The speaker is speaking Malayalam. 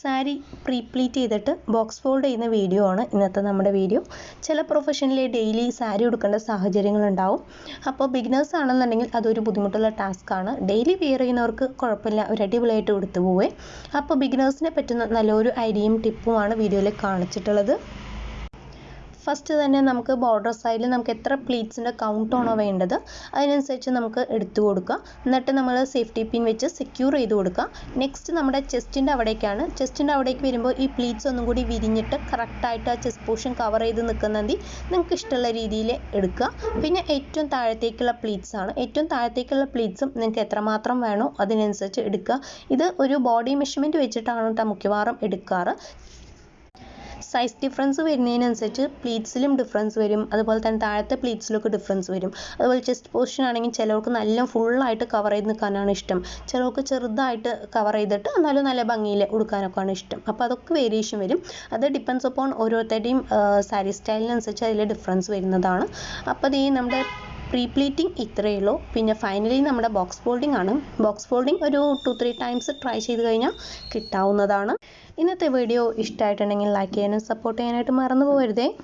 സാരി പ്രീപ്ലീറ്റ് ചെയ്തിട്ട് ബോക്സ് ഫോൾഡ് ചെയ്യുന്ന വീഡിയോ ആണ് ഇന്നത്തെ നമ്മുടെ വീഡിയോ. ചില പ്രൊഫഷനിലെ ഡെയിലി സാരി ഉടുക്കേണ്ട സാഹചര്യങ്ങളുണ്ടാവും. അപ്പോൾ ബിഗിനേഴ്സ് ആണെന്നുണ്ടെങ്കിൽ അതൊരു ബുദ്ധിമുട്ടുള്ള ടാസ്ക്കാണ്. ഡെയിലി വെയർ ചെയ്യുന്നവർക്ക് കുഴപ്പമില്ല, ഒരു അടിപൊളിയായിട്ട് ഉടുത്തു പോവേ. അപ്പോൾ ബിഗിനേഴ്സിനെ പറ്റുന്ന നല്ലൊരു ഐഡിയയും ടിപ്പുമാണ് വീഡിയോയിൽ കാണിച്ചിട്ടുള്ളത്. ഫസ്റ്റ് തന്നെ നമുക്ക് ബോർഡർ സൈഡിൽ നമുക്ക് എത്ര പ്ലീറ്റ്സിൻ്റെ കൗണ്ടാണോ വേണ്ടത് അതിനനുസരിച്ച് നമുക്ക് എടുത്തു കൊടുക്കുക. എന്നിട്ട് നമ്മൾ സേഫ്റ്റി പിൻ വെച്ച് സെക്യൂർ ചെയ്ത് കൊടുക്കുക. നെക്സ്റ്റ് നമ്മുടെ ചെസ്റ്റിൻ്റെ അവിടേക്കാണ്. ചെസ്റ്റിൻ്റെ അവിടേക്ക് വരുമ്പോൾ ഈ പ്ലീറ്റ്സ് ഒന്നും കൂടി വിരിഞ്ഞിട്ട് കറക്റ്റായിട്ട് ആ ചെസ്റ്റ് പോർഷൻ കവർ ചെയ്ത് നിൽക്കുന്നതി നിങ്ങൾക്ക് ഇഷ്ടമുള്ള രീതിയിൽ എടുക്കുക. പിന്നെ ഏറ്റവും താഴത്തേക്കുള്ള പ്ലീറ്റ്സ് ആണ്. ഏറ്റവും താഴത്തേക്കുള്ള പ്ലീറ്റ്സും നിങ്ങൾക്ക് എത്രമാത്രം വേണോ അതിനനുസരിച്ച് എടുക്കുക. ഇത് ഒരു ബോഡി മെഷർമെൻറ്റ് വെച്ചിട്ടാണ് കേട്ടോ മിക്കവാറും എടുക്കാറ്. സൈസ് ഡിഫറൻസ് വരുന്നതിനനുസരിച്ച് പ്ലീറ്റ്സിലും ഡിഫറൻസ് വരും, അതുപോലെ തന്നെ താഴത്തെ പ്ലീറ്റ്സിലൊക്കെ ഡിഫറൻസ് വരും. അതുപോലെ ചെസ്റ്റ് പോർഷൻ ആണെങ്കിൽ ചിലർക്ക് നല്ല ഫുള്ളായിട്ട് കവർ ചെയ്ത് നിൽക്കാനാണ് ഇഷ്ടം, ചിലർക്ക് ചെറുതായിട്ട് കവർ ചെയ്തിട്ട് എന്നാലും നല്ല ഭംഗിയിൽ ഉടുക്കാനൊക്കെയാണ് ഇഷ്ടം. അപ്പോൾ അതൊക്കെ വേരിയേഷൻ വരും. അത് ഡിപ്പെൻസ് അപ്പോൺ ഓരോരുത്തരുടെയും സാരി സ്റ്റൈലിനനുസരിച്ച് അതിൽ ഡിഫറൻസ് വരുന്നതാണ്. അപ്പോൾ ഈ നമ്മുടെ പ്രീ പ്ലീറ്റിംഗ് ഇത്രയേ ഉള്ളൂ. പിന്നെ ഫൈനലി നമ്മുടെ ബോക്സ് ഫോൾഡിംഗ് ആണ്. ബോക്സ് ഫോൾഡിംഗ് ഒരു 2-3 ടൈംസ് ട്രൈ ചെയ്ത് കഴിഞ്ഞാൽ കിട്ടാവുന്നതാണ്. ഇന്നത്തെ വീഡിയോ ഇഷ്ടമായിട്ടുണ്ടെങ്കിൽ ലൈക്ക് ചെയ്യാനും സപ്പോർട്ട് ചെയ്യാനായിട്ട് മറന്നു പോകരുതേ.